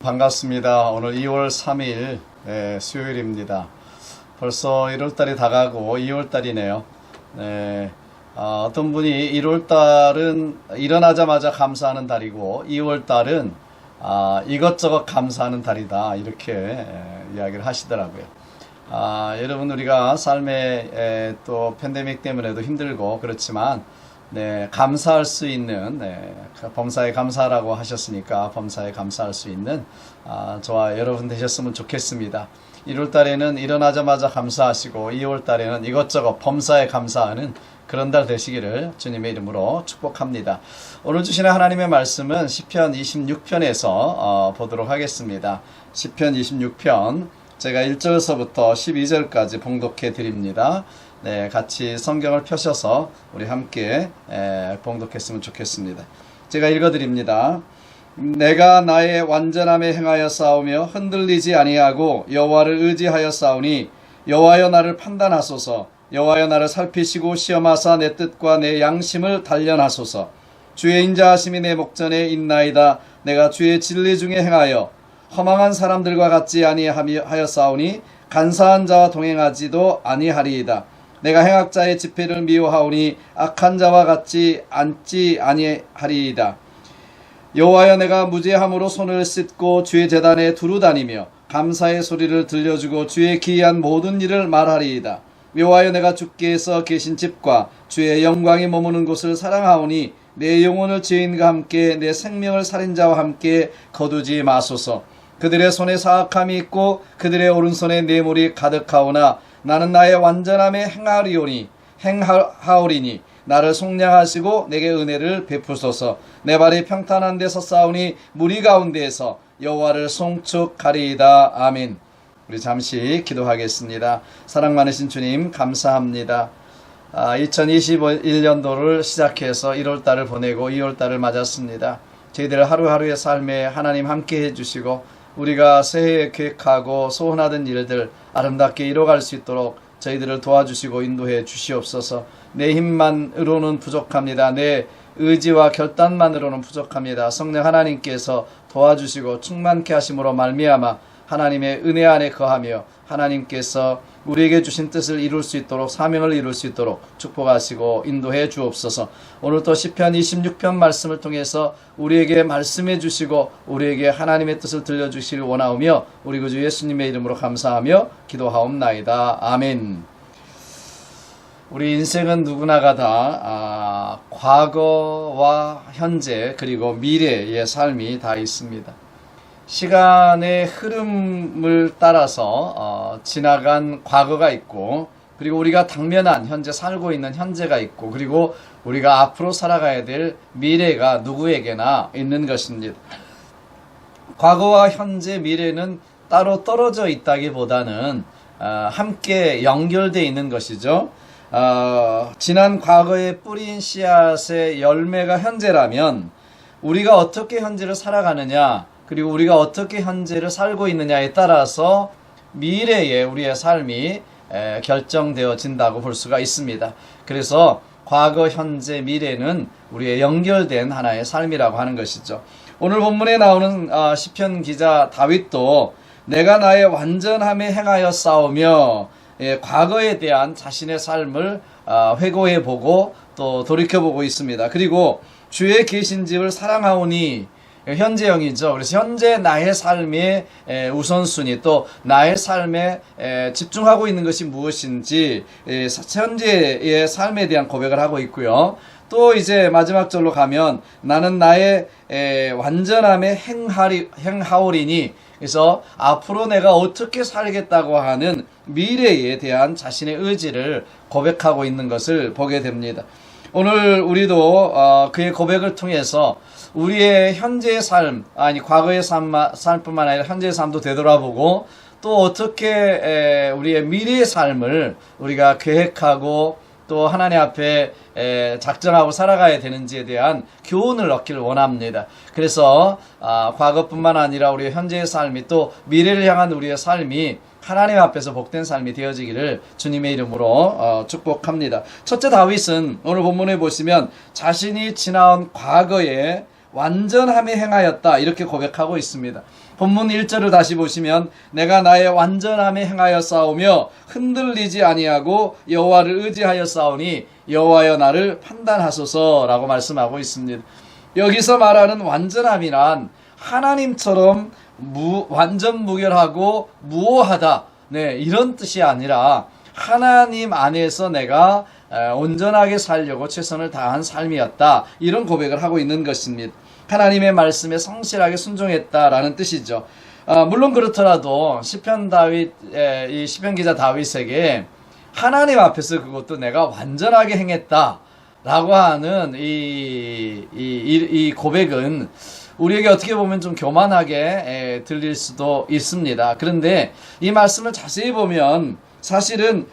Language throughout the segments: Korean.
반갑습니다. 오늘 2월 3일 수요일입니다. 벌써 1월달이 다가고 2월달이네요. 어떤 분이 1월달은 일어나자마자 감사하는 달이고 2월달은 이것저것 감사하는 달이다, 이렇게 이야기를 하시더라고요. 여러분, 우리가 삶에 또 팬데믹 때문에도 힘들고 그렇지만 감사할 수 있는, 범사에 감사라고 하셨으니까 범사에 감사할 수 있는 저와 여러분 되셨으면 좋겠습니다. 1월달에는 일어나자마자 감사하시고 2월달에는 이것저것 범사에 감사하는 그런 달 되시기를 주님의 이름으로 축복합니다. 오늘 주시는 하나님의 말씀은 시편 26편에서 보도록 하겠습니다. 시편 26편 제가 1절서부터 12절까지 봉독해 드립니다. 같이 성경을 펴셔서 우리 함께 봉독했으면 좋겠습니다. 제가 읽어드립니다. 내가 나의 완전함에 행하여 싸우며 흔들리지 아니하고 여호와를 의지하여 싸우니 여호와여 나를 판단하소서. 여호와여 나를 살피시고 시험하사 내 뜻과 내 양심을 단련하소서. 주의 인자하심이 내 목전에 있나이다. 내가 주의 진리 중에 행하여 허망한 사람들과 같지 아니하여 싸우니 간사한 자와 동행하지도 아니하리이다. 내가 행악자의 집회를 미워하오니 악한 자와 같이 앉지 아니하리이다. 여호와여 내가 무죄함으로 손을 씻고 주의 제단에 두루 다니며 감사의 소리를 들려주고 주의 기이한 모든 일을 말하리이다. 여호와여 내가 주께서 계신 집과 주의 영광이 머무는 곳을 사랑하오니 내 영혼을 죄인과 함께 내 생명을 살인자와 함께 거두지 마소서. 그들의 손에 사악함이 있고 그들의 오른손에 뇌물이 가득하오나 나는 나의 완전함에 행하오리니 나를 속량하시고 내게 은혜를 베푸소서. 내 발이 평탄한 데서 싸우니 무리 가운데에서 여호와를 송축하리이다. 아멘. 우리 잠시 기도하겠습니다. 사랑 많으신 주님, 감사합니다. 2021년도를 시작해서 1월달을 보내고 2월달을 맞았습니다. 저희들 하루하루의 삶에 하나님 함께 해주시고 우리가 새해에 계획하고 소원하던 일들 아름답게 이뤄갈 수 있도록 저희들을 도와주시고 인도해 주시옵소서. 내 힘만으로는 부족합니다. 내 의지와 결단만으로는 부족합니다. 성령 하나님께서 도와주시고 충만케 하심으로 말미암아 하나님의 은혜 안에 거하며 하나님께서 우리에게 주신 뜻을 이룰 수 있도록, 사명을 이룰 수 있도록 축복하시고 인도해 주옵소서. 오늘 또 시편 26편 말씀을 통해서 우리에게 말씀해 주시고 우리에게 하나님의 뜻을 들려주시길 원하오며 우리 구주 예수님의 이름으로 감사하며 기도하옵나이다. 아멘. 우리 인생은 누구나가 다 과거와 현재 그리고 미래의 삶이 다 있습니다. 시간의 흐름을 따라서 지나간 과거가 있고, 그리고 우리가 당면한 현재 살고 있는 현재가 있고, 그리고 우리가 앞으로 살아가야 될 미래가 누구에게나 있는 것입니다. 과거와 현재, 미래는 따로 떨어져 있다기보다는 함께 연결되어 있는 것이죠. 지난 과거에 뿌린 씨앗의 열매가 현재라면 우리가 어떻게 현재를 살아가느냐, 그리고 우리가 어떻게 현재를 살고 있느냐에 따라서 미래의 우리의 삶이 결정되어진다고 볼 수가 있습니다. 그래서 과거, 현재, 미래는 우리의 연결된 하나의 삶이라고 하는 것이죠. 오늘 본문에 나오는 시편 기자 다윗도 내가 나의 완전함에 행하여 싸우며 과거에 대한 자신의 삶을 회고해보고 또 돌이켜보고 있습니다. 그리고 주의 계신 집을 사랑하오니, 현재형이죠. 그래서 현재 나의 삶의 우선순위, 또 나의 삶에 집중하고 있는 것이 무엇인지 현재의 삶에 대한 고백을 하고 있고요. 또 이제 마지막 절로 가면 나는 나의 완전함에 행하오리니, 그래서 앞으로 내가 어떻게 살겠다고 하는 미래에 대한 자신의 의지를 고백하고 있는 것을 보게 됩니다. 오늘 우리도 그의 고백을 통해서 우리의 현재의 삶, 과거의 삶뿐만 아니라 현재의 삶도 되돌아보고 또 어떻게 우리의 미래의 삶을 우리가 계획하고 또 하나님 앞에 작정하고 살아가야 되는지에 대한 교훈을 얻기를 원합니다. 그래서 과거뿐만 아니라 우리의 현재의 삶이 또 미래를 향한 우리의 삶이 하나님 앞에서 복된 삶이 되어지기를 주님의 이름으로 축복합니다. 첫째, 다윗은 오늘 본문에 보시면 자신이 지나온 과거에 완전함에 행하였다, 이렇게 고백하고 있습니다. 본문 1절을 다시 보시면 내가 나의 완전함에 행하여 싸우며 흔들리지 아니하고 여호와를 의지하여 싸우니 여호와여 나를 판단하소서라고 말씀하고 있습니다. 여기서 말하는 완전함이란 하나님처럼 완전 무결하고 무오하다, 네, 이런 뜻이 아니라 하나님 안에서 내가 온전하게 살려고 최선을 다한 삶이었다, 이런 고백을 하고 있는 것입니다. 하나님의 말씀에 성실하게 순종했다라는 뜻이죠. 물론 그렇더라도 이 시편 기자 다윗에게 하나님 앞에서 그것도 내가 완전하게 행했다라고 하는 이 고백은 우리에게 어떻게 보면 좀 교만하게 들릴 수도 있습니다. 그런데 이 말씀을 자세히 보면 사실은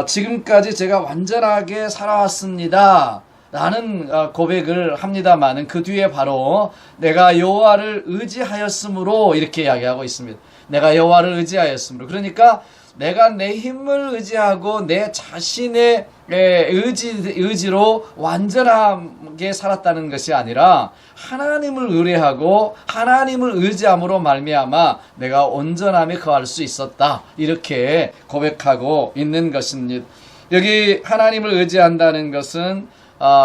지금까지 제가 완전하게 살아왔습니다 라는 고백을 합니다만은 그 뒤에 바로 내가 여호와를 의지하였으므로 이렇게 이야기하고 있습니다. 내가 여호와를 의지하였으므로, 그러니까 내가 내 힘을 의지하고 내 자신의 의지로 완전하게 살았다는 것이 아니라 하나님을 의뢰하고 하나님을 의지함으로 말미암아 내가 온전함에 거할 수 있었다, 이렇게 고백하고 있는 것입니다. 여기 하나님을 의지한다는 것은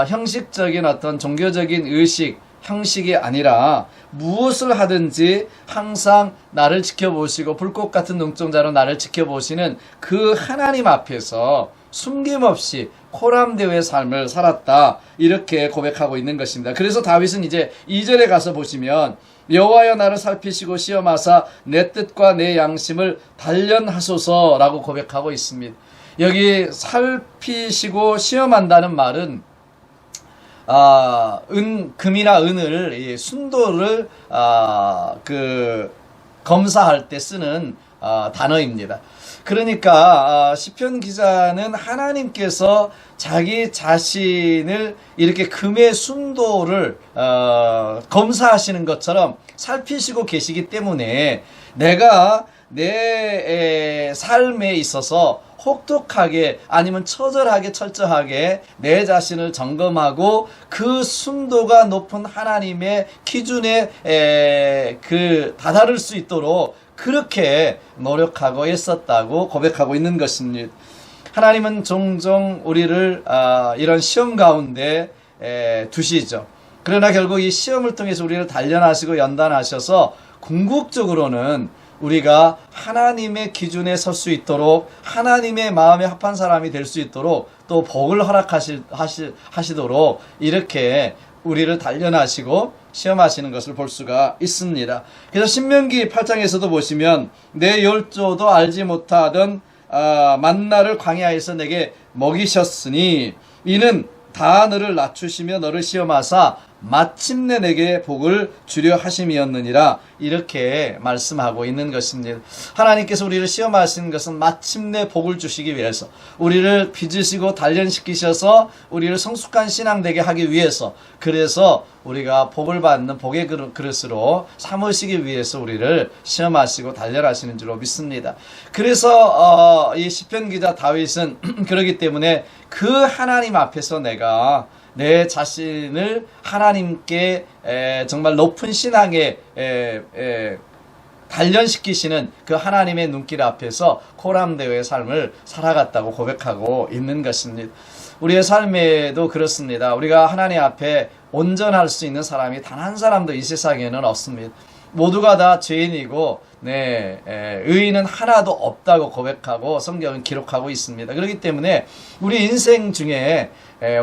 형식적인 어떤 종교적인 의식, 형식이 아니라 무엇을 하든지 항상 나를 지켜보시고 불꽃 같은 눈동자로 나를 지켜보시는 그 하나님 앞에서 숨김없이 코람데오의 삶을 살았다, 이렇게 고백하고 있는 것입니다. 그래서 다윗은 이제 2절에 가서 보시면 여호와여 나를 살피시고 시험하사 내 뜻과 내 양심을 단련하소서라고 고백하고 있습니다. 여기 살피시고 시험한다는 말은 금이나 은을, 순도를 검사할 때 쓰는 단어입니다. 그러니까 시편 기자는 하나님께서 자기 자신을 이렇게 금의 순도를 검사하시는 것처럼 살피시고 계시기 때문에 내가 내 삶에 있어서 혹독하게 아니면 처절하게 철저하게 내 자신을 점검하고 그 순도가 높은 하나님의 기준에 다다를 수 있도록 그렇게 노력하고 애썼다고 고백하고 있는 것입니다. 하나님은 종종 우리를 이런 시험 가운데 두시죠. 그러나 결국 이 시험을 통해서 우리를 단련하시고 연단하셔서 궁극적으로는 우리가 하나님의 기준에 설 수 있도록, 하나님의 마음에 합한 사람이 될 수 있도록, 또 복을 허락하시도록 이렇게 우리를 단련하시고 시험하시는 것을 볼 수가 있습니다. 그래서 신명기 8장에서도 보시면 내 열조도 알지 못하던 만나를 광야에서 내게 먹이셨으니 이는 다 너를 낮추시며 너를 시험하사 마침내 내게 복을 주려 하심이었느니라, 이렇게 말씀하고 있는 것입니다. 하나님께서 우리를 시험하시는 것은 마침내 복을 주시기 위해서, 우리를 빚으시고 단련시키셔서 우리를 성숙한 신앙 되게 하기 위해서, 그래서 우리가 복을 받는 복의 그릇으로 삼으시기 위해서 우리를 시험하시고 단련하시는 줄로 믿습니다. 그래서 이 시편 기자 다윗은 그렇기 때문에 그 하나님 앞에서 내가 내 자신을 하나님께 정말 높은 신앙에 단련시키시는 그 하나님의 눈길 앞에서 코람데오의 삶을 살아갔다고 고백하고 있는 것입니다. 우리의 삶에도 그렇습니다. 우리가 하나님 앞에 온전할 수 있는 사람이 단 한 사람도 이 세상에는 없습니다. 모두가 다 죄인이고 의인은 하나도 없다고 고백하고 성경은 기록하고 있습니다. 그렇기 때문에 우리 인생 중에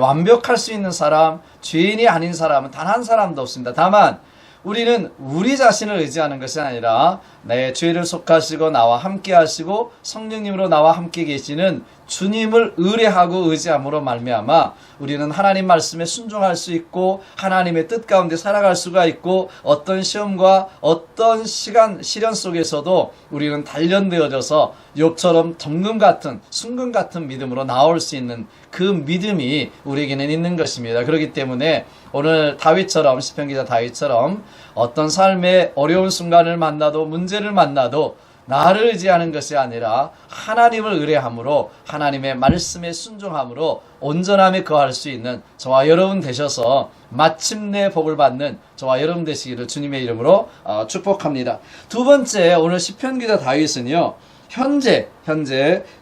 완벽할 수 있는 사람, 죄인이 아닌 사람은 단 한 사람도 없습니다. 다만 우리는 우리 자신을 의지하는 것이 아니라 내 죄를 속하시고 나와 함께 하시고 성령님으로 나와 함께 계시는 주님을 의뢰하고 의지함으로 말미암아 우리는 하나님 말씀에 순종할 수 있고 하나님의 뜻 가운데 살아갈 수가 있고 어떤 시험과 어떤 시련 속에서도 우리는 단련되어져서 욥처럼 정금 같은 순금 같은 믿음으로 나올 수 있는 그 믿음이 우리에게는 있는 것입니다. 그렇기 때문에 오늘 다윗처럼, 시편 기자 다윗처럼 어떤 삶의 어려운 순간을 만나도 문제를 만나도 나를 의지하는 것이 아니라 하나님을 의뢰함으로 하나님의 말씀에 순종함으로 온전함에 거할 수 있는 저와 여러분 되셔서 마침내 복을 받는 저와 여러분 되시기를 주님의 이름으로 축복합니다. 두 번째, 오늘 시편 기자 다윗은요, 현재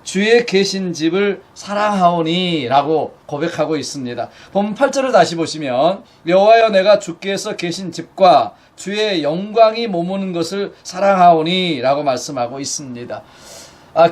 주의 계신 집을 사랑하오니 라고 고백하고 있습니다. 본문 8절을 다시 보시면 여호와여 내가 주께서 계신 집과 주의 영광이 머무는 것을 사랑하오니 라고 말씀하고 있습니다.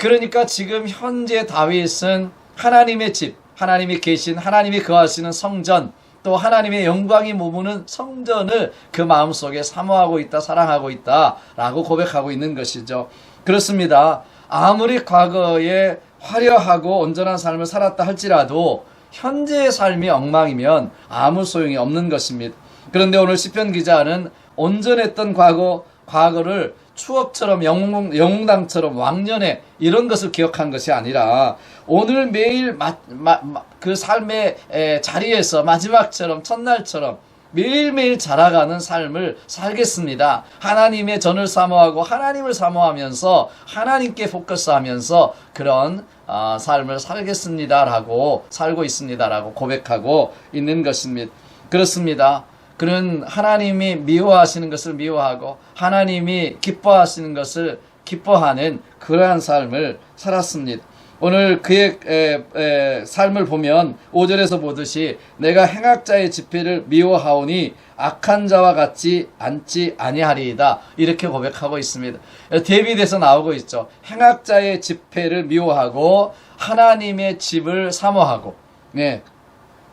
그러니까 지금 현재 다윗은 하나님의 집, 하나님이 계신, 하나님이 거하시는 성전, 또 하나님의 영광이 머무는 성전을 그 마음속에 사모하고 있다, 사랑하고 있다 라고 고백하고 있는 것이죠. 그렇습니다. 아무리 과거에 화려하고 온전한 삶을 살았다 할지라도 현재의 삶이 엉망이면 아무 소용이 없는 것입니다. 그런데 오늘 시편 기자는 온전했던 과거를 추억처럼 영웅담처럼 왕년에 이런 것을 기억한 것이 아니라 오늘 매일 그 삶의 자리에서 마지막처럼 첫날처럼 매일매일 자라가는 삶을 살겠습니다. 하나님의 전을 사모하고 하나님을 사모하면서 하나님께 포커스하면서 그런 삶을 살겠습니다라고 살고 있습니다라고 고백하고 있는 것입니다. 그렇습니다. 그는 하나님이 미워하시는 것을 미워하고 하나님이 기뻐하시는 것을 기뻐하는 그러한 삶을 살았습니다. 오늘 그의 삶을 보면 5절에서 보듯이 내가 행악자의 집회를 미워하오니 악한 자와 같지 않지 아니하리이다 이렇게 고백하고 있습니다. 데비드에서 나오고 있죠. 행악자의 집회를 미워하고 하나님의 집을 사모하고, 네,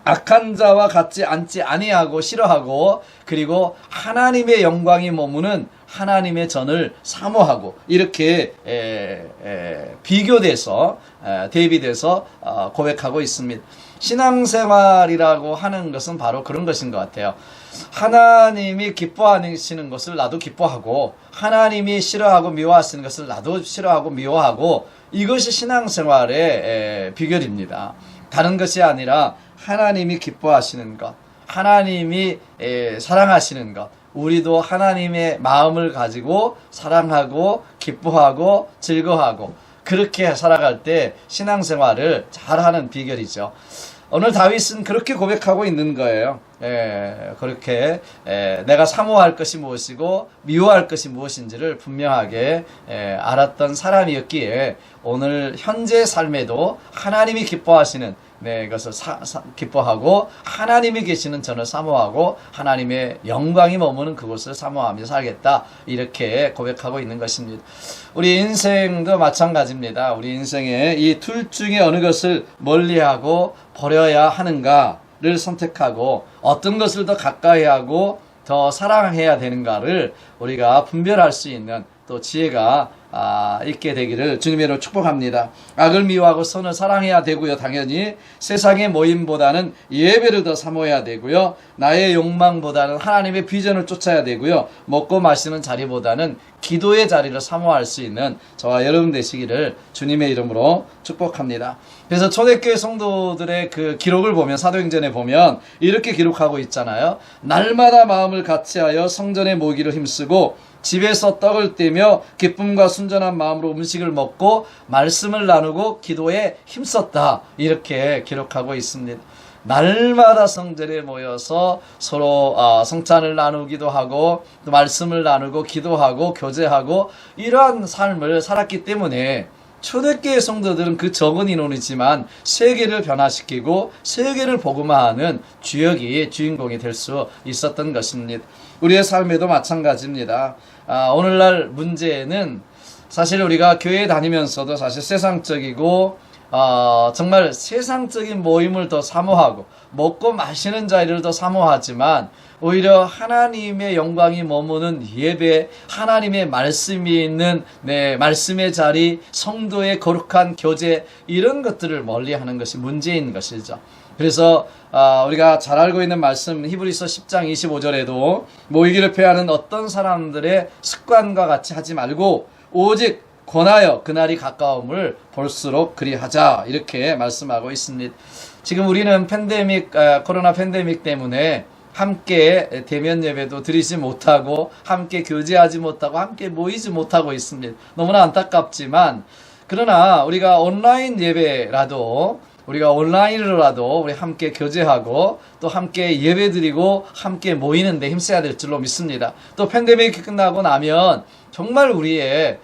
악한 자와 같지 않지 아니하고 싫어하고, 그리고 하나님의 영광이 머무는 하나님의 전을 사모하고, 이렇게 비교돼서 대비돼서 고백하고 있습니다. 신앙생활이라고 하는 것은 바로 그런 것인 것 같아요. 하나님이 기뻐하시는 것을 나도 기뻐하고 하나님이 싫어하고 미워하시는 것을 나도 싫어하고 미워하고, 이것이 신앙생활의 비결입니다. 다른 것이 아니라 하나님이 기뻐하시는 것, 하나님이 사랑하시는 것, 우리도 하나님의 마음을 가지고 사랑하고 기뻐하고 즐거워하고 그렇게 살아갈 때 신앙생활을 잘하는 비결이죠. 오늘 다윗은 그렇게 고백하고 있는 거예요. 그렇게 내가 사모할 것이 무엇이고 미워할 것이 무엇인지를 분명하게 알았던 사람이었기에 오늘 현재 삶에도 하나님이 기뻐하시는 그것을 기뻐하고 하나님이 계시는 전을 사모하고 하나님의 영광이 머무는 그곳을 사모하며 살겠다 이렇게 고백하고 있는 것입니다. 우리 인생도 마찬가지입니다. 우리 인생에 이 둘 중에 어느 것을 멀리하고 버려야 하는가를 선택하고 어떤 것을 더 가까이 하고 더 사랑해야 되는가를 우리가 분별할 수 있는 또 지혜가 있게 되기를 주님으로 축복합니다. 악을 미워하고 선을 사랑해야 되고요. 당연히 세상의 모임보다는 예배를 더 사모해야 되고요. 나의 욕망보다는 하나님의 비전을 쫓아야 되고요. 먹고 마시는 자리보다는 기도의 자리를 사모할 수 있는 저와 여러분 되시기를 주님의 이름으로 축복합니다. 그래서 초대교회 성도들의 그 기록을 보면, 사도행전에 보면 이렇게 기록하고 있잖아요. 날마다 마음을 같이하여 성전에 모이기를 힘쓰고 집에서 떡을 떼며 기쁨과 순전한 마음으로 음식을 먹고 말씀을 나누고 기도에 힘썼다 이렇게 기록하고 있습니다. 날마다 성전에 모여서 서로 성찬을 나누기도 하고 또 말씀을 나누고 기도하고 교제하고 이러한 삶을 살았기 때문에 초대교회 성도들은 그 적은 인원이지만 세계를 변화시키고 세계를 복음화하는 주인공이 될 수 있었던 것입니다. 우리의 삶에도 마찬가지입니다. 오늘날 문제는 사실 우리가 교회 다니면서도 사실 세상적이고 정말 세상적인 모임을 더 사모하고 먹고 마시는 자리를 더 사모하지만 오히려 하나님의 영광이 머무는 예배, 하나님의 말씀이 있는 말씀의 자리, 성도의 거룩한 교제 이런 것들을 멀리하는 것이 문제인 것이죠. 그래서 우리가 잘 알고 있는 말씀 히브리서 10장 25절에도 모이기를 패하는 어떤 사람들의 습관과 같이 하지 말고 오직 권하여 그날이 가까움을 볼수록 그리하자 이렇게 말씀하고 있습니다. 지금 우리는 코로나 팬데믹 때문에 함께 대면 예배도 드리지 못하고 함께 교제하지 못하고 함께 모이지 못하고 있습니다. 너무나 안타깝지만 그러나 우리가 온라인 예배라도 우리가 온라인으로라도 우리 함께 교제하고 또 함께 예배드리고 함께 모이는데 힘써야 될 줄로 믿습니다. 또 팬데믹이 끝나고 나면 정말 우리의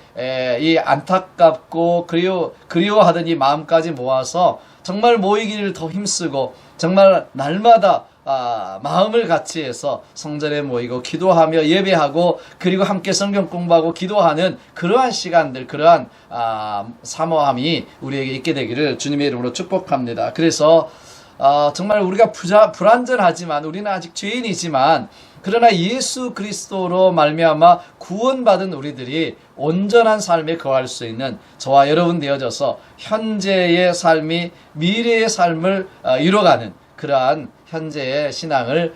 이 안타깝고 그리워하던 이 마음까지 모아서 정말 모이기를 더 힘쓰고 정말 날마다 마음을 같이 해서 성전에 모이고 기도하며 예배하고 그리고 함께 성경 공부하고 기도하는 그러한 시간들, 그러한 사모함이 우리에게 있게 되기를 주님의 이름으로 축복합니다. 그래서 정말 우리가 불완전하지만 우리는 아직 죄인이지만 그러나 예수 그리스도로 말미암아 구원받은 우리들이 온전한 삶에 거할 수 있는 저와 여러분 되어져서 현재의 삶이 미래의 삶을 이뤄가는 그러한 현재의 신앙을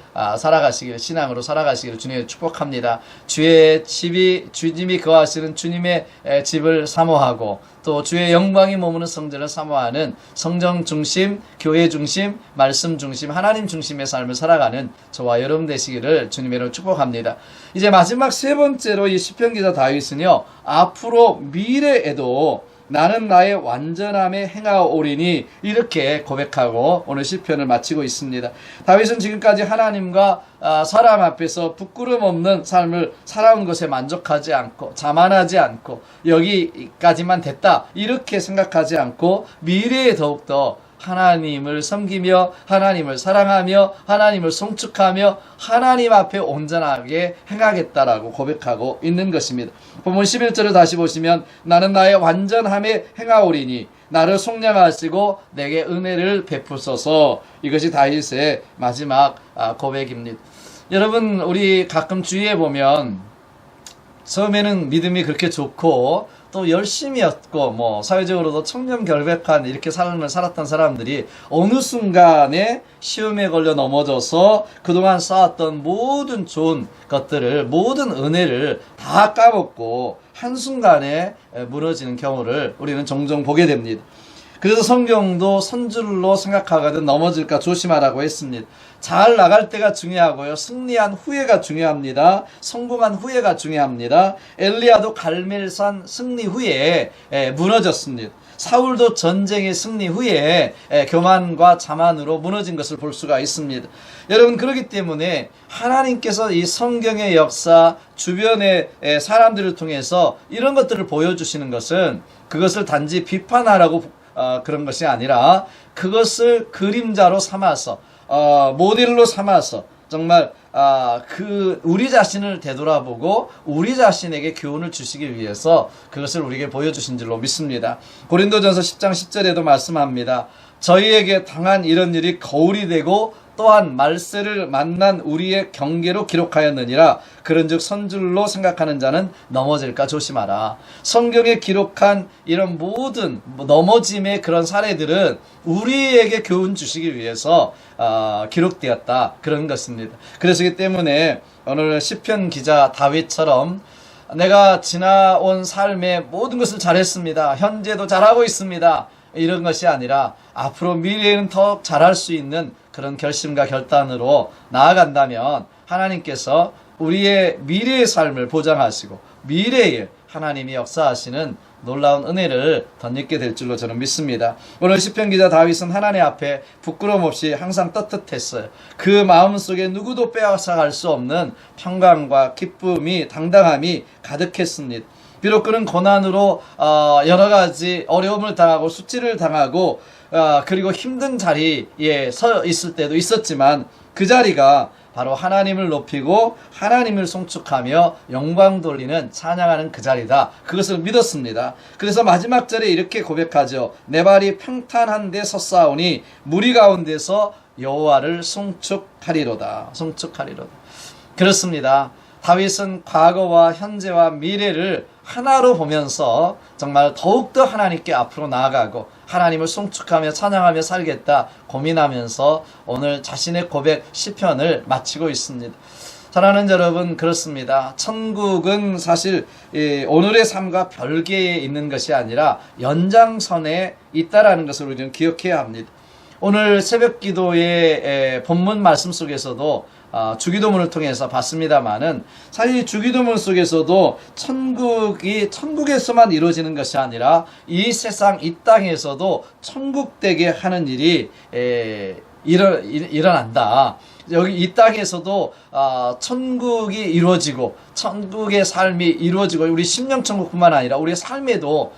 신앙으로 살아가시기를 주님의 축복합니다. 주님이 거하시는 주님의 집을 사모하고 또 주의 영광이 머무는 성전을 사모하는 성령 중심, 교회 중심, 말씀 중심, 하나님 중심의 삶을 살아가는 저와 여러분 되시기를 주님으로 축복합니다. 이제 마지막 세 번째로 이 시편 기자 다윗은요, 앞으로 미래에도 나는 나의 완전함에 행하오리니 이렇게 고백하고 오늘 시편을 마치고 있습니다. 다윗은 지금까지 하나님과 사람 앞에서 부끄럼 없는 삶을 살아온 것에 만족하지 않고 자만하지 않고 여기까지만 됐다 이렇게 생각하지 않고 미래에 더욱더 하나님을 섬기며 하나님을 사랑하며 하나님을 송축하며 하나님 앞에 온전하게 행하겠다라고 고백하고 있는 것입니다. 본문 11절을 다시 보시면 나는 나의 완전함에 행하오리니 나를 속량하시고 내게 은혜를 베푸소서. 이것이 다윗의 마지막 고백입니다. 여러분, 우리 가끔 주위에 보면 처음에는 믿음이 그렇게 좋고 또 열심히였고 사회적으로도 청렴결백한 이렇게 삶을 살았던 사람들이 어느 순간에 시험에 걸려 넘어져서 그동안 쌓았던 모든 좋은 것들을, 모든 은혜를 다 까먹고 한순간에 무너지는 경우를 우리는 종종 보게 됩니다. 그래서 성경도 선줄로 생각하거든 넘어질까 조심하라고 했습니다. 잘 나갈 때가 중요하고요. 승리한 후회가 중요합니다. 성공한 후회가 중요합니다. 엘리야도 갈멜산 승리 후에 무너졌습니다. 사울도 전쟁의 승리 후에 교만과 자만으로 무너진 것을 볼 수가 있습니다. 여러분, 그렇기 때문에 하나님께서 이 성경의 역사, 주변의 사람들을 통해서 이런 것들을 보여주시는 것은 그것을 단지 비판하라고 그런 것이 아니라 그것을 그림자로 삼아서 모델로 삼아서 정말 우리 자신을 되돌아보고 우리 자신에게 교훈을 주시기 위해서 그것을 우리에게 보여주신 줄로 믿습니다. 고린도전서 10장 10절에도 말씀합니다. 저희에게 당한 이런 일이 거울이 되고 또한 말세를 만난 우리의 경계로 기록하였느니라. 그런즉 선줄로 생각하는 자는 넘어질까 조심하라. 성경에 기록한 이런 모든 넘어짐의 그런 사례들은 우리에게 교훈 주시기 위해서 기록되었다, 그런 것입니다. 그래서기 때문에 오늘 시편 기자 다윗처럼 내가 지나온 삶의 모든 것을 잘했습니다, 현재도 잘하고 있습니다, 이런 것이 아니라 앞으로 미래에는 더 잘할 수 있는 그런 결심과 결단으로 나아간다면 하나님께서 우리의 미래의 삶을 보장하시고 미래에 하나님이 역사하시는 놀라운 은혜를 덧입게 될 줄로 저는 믿습니다. 오늘 시편 기자 다윗은 하나님 앞에 부끄러움 없이 항상 떳떳했어요. 그 마음속에 누구도 빼앗아갈 수 없는 평강과 기쁨이, 당당함이 가득했습니다. 비록 그는 고난으로 여러 가지 어려움을 당하고 수치를 당하고 그리고 힘든 자리에 서 있을 때도 있었지만 그 자리가 바로 하나님을 높이고 하나님을 송축하며 영광 돌리는 찬양하는 그 자리다, 그것을 믿었습니다. 그래서 마지막 절에 이렇게 고백하죠. 내 발이 평탄한 데 섰사오니 무리 가운데서 여호와를 송축하리로다. 송축하리로다. 그렇습니다. 다윗은 과거와 현재와 미래를 하나로 보면서 정말 더욱더 하나님께 앞으로 나아가고 하나님을 송축하며 찬양하며 살겠다 고민하면서 오늘 자신의 고백 시편을 마치고 있습니다. 사랑하는 여러분, 그렇습니다. 천국은 사실 오늘의 삶과 별개에 있는 것이 아니라 연장선에 있다라는 것을 우리는 기억해야 합니다. 오늘 새벽 기도의 본문 말씀 속에서도 주기도문을 통해서 봤습니다만은 사실 주기도문 속에서도 천국에서만 이루어지는 것이 아니라 이 세상 이 땅에서도 천국 되게 하는 일이 일어난다. 여기 이 땅에서도 천국이 이루어지고 천국의 삶이 이루어지고 우리 심령천국뿐만 아니라 우리의 삶에도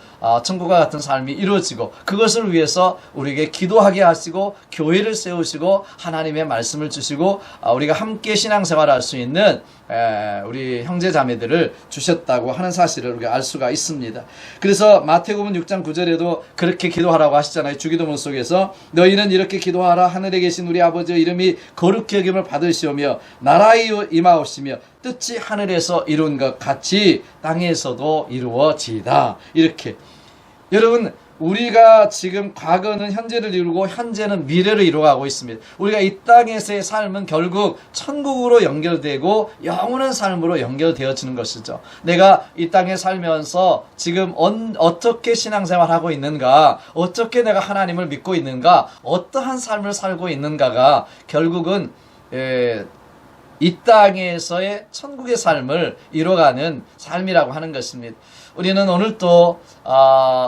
천국과 같은 삶이 이루어지고 그것을 위해서 우리에게 기도하게 하시고 교회를 세우시고 하나님의 말씀을 주시고 우리가 함께 신앙생활할 수 있는 우리 형제자매들을 주셨다고 하는 사실을 우리가 알 수가 있습니다. 그래서 마태복음 6장 9절에도 그렇게 기도하라고 하시잖아요. 주기도문 속에서 너희는 이렇게 기도하라. 하늘에 계신 우리 아버지의 이름이 거룩히 여김을 받으시오며 나라에 임하옵시며 뜻이 하늘에서 이룬 것 같이 땅에서도 이루어지이다. 이렇게 여러분 우리가 지금 과거는 현재를 이루고 현재는 미래를 이루어가고 있습니다. 우리가 이 땅에서의 삶은 결국 천국으로 연결되고 영원한 삶으로 연결되어지는 것이죠. 내가 이 땅에 살면서 지금 어떻게 신앙생활하고 있는가, 어떻게 내가 하나님을 믿고 있는가, 어떠한 삶을 살고 있는가가 결국은 이 땅에서의 천국의 삶을 이뤄가는 삶이라고 하는 것입니다. 우리는 오늘 또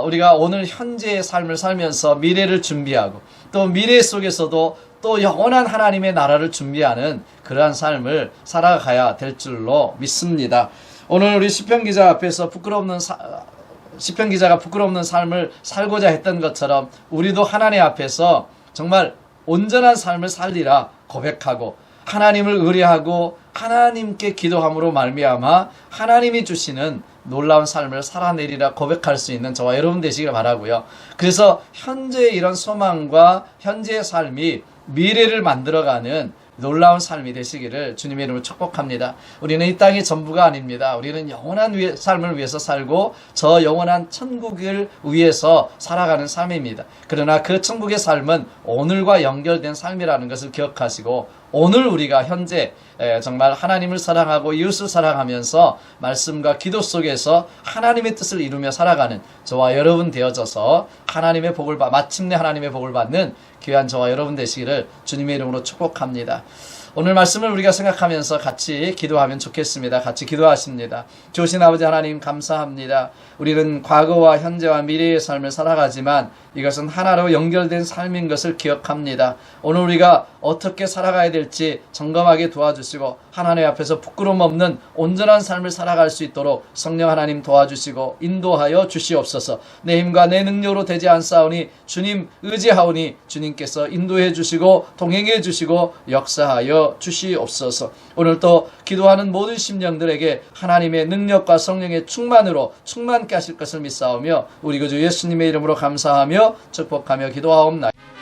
우리가 오늘 현재의 삶을 살면서 미래를 준비하고 또 미래 속에서도 또 영원한 하나님의 나라를 준비하는 그러한 삶을 살아가야 될 줄로 믿습니다. 오늘 우리 시편 기자 앞에서 시편 기자가 부끄럽는 삶을 살고자 했던 것처럼 우리도 하나님 앞에서 정말 온전한 삶을 살리라 고백하고 하나님을 의뢰하고 하나님께 기도함으로 말미암아 하나님이 주시는 놀라운 삶을 살아내리라 고백할 수 있는 저와 여러분 되시길 바라고요. 그래서 현재의 이런 소망과 현재의 삶이 미래를 만들어가는 놀라운 삶이 되시기를 주님의 이름으로 축복합니다. 우리는 이 땅이 전부가 아닙니다. 우리는 영원한 삶을 위해서 살고 저 영원한 천국을 위해서 살아가는 삶입니다. 그러나 그 천국의 삶은 오늘과 연결된 삶이라는 것을 기억하시고 오늘 우리가 현재 정말 하나님을 사랑하고 이웃을 사랑하면서 말씀과 기도 속에서 하나님의 뜻을 이루며 살아가는 저와 여러분 되어져서 하나님의 복을 마침내 하나님의 복을 받는 귀한 저와 여러분 되시기를 주님의 이름으로 축복합니다. 오늘 말씀을 우리가 생각하면서 같이 기도하면 좋겠습니다. 같이 기도하십니다. 좋으신 아버지 하나님 감사합니다. 우리는 과거와 현재와 미래의 삶을 살아가지만 이것은 하나로 연결된 삶인 것을 기억합니다. 오늘 우리가 어떻게 살아가야 될지 점검하게 도와주시고 하나님 앞에서 부끄러움 없는 온전한 삶을 살아갈 수 있도록 성령 하나님 도와주시고 인도하여 주시옵소서. 내 힘과 내 능력으로 되지 않사오니 주님 의지하오니 주님께서 인도해 주시고 동행해 주시고 역사하여 주시옵소서. 오늘 또 기도하는 모든 심령들에게 하나님의 능력과 성령의 충만으로 충만케 하실 것을 믿사오며 우리 구주 예수님의 이름으로 감사하며 축복하며 기도하옵나이다.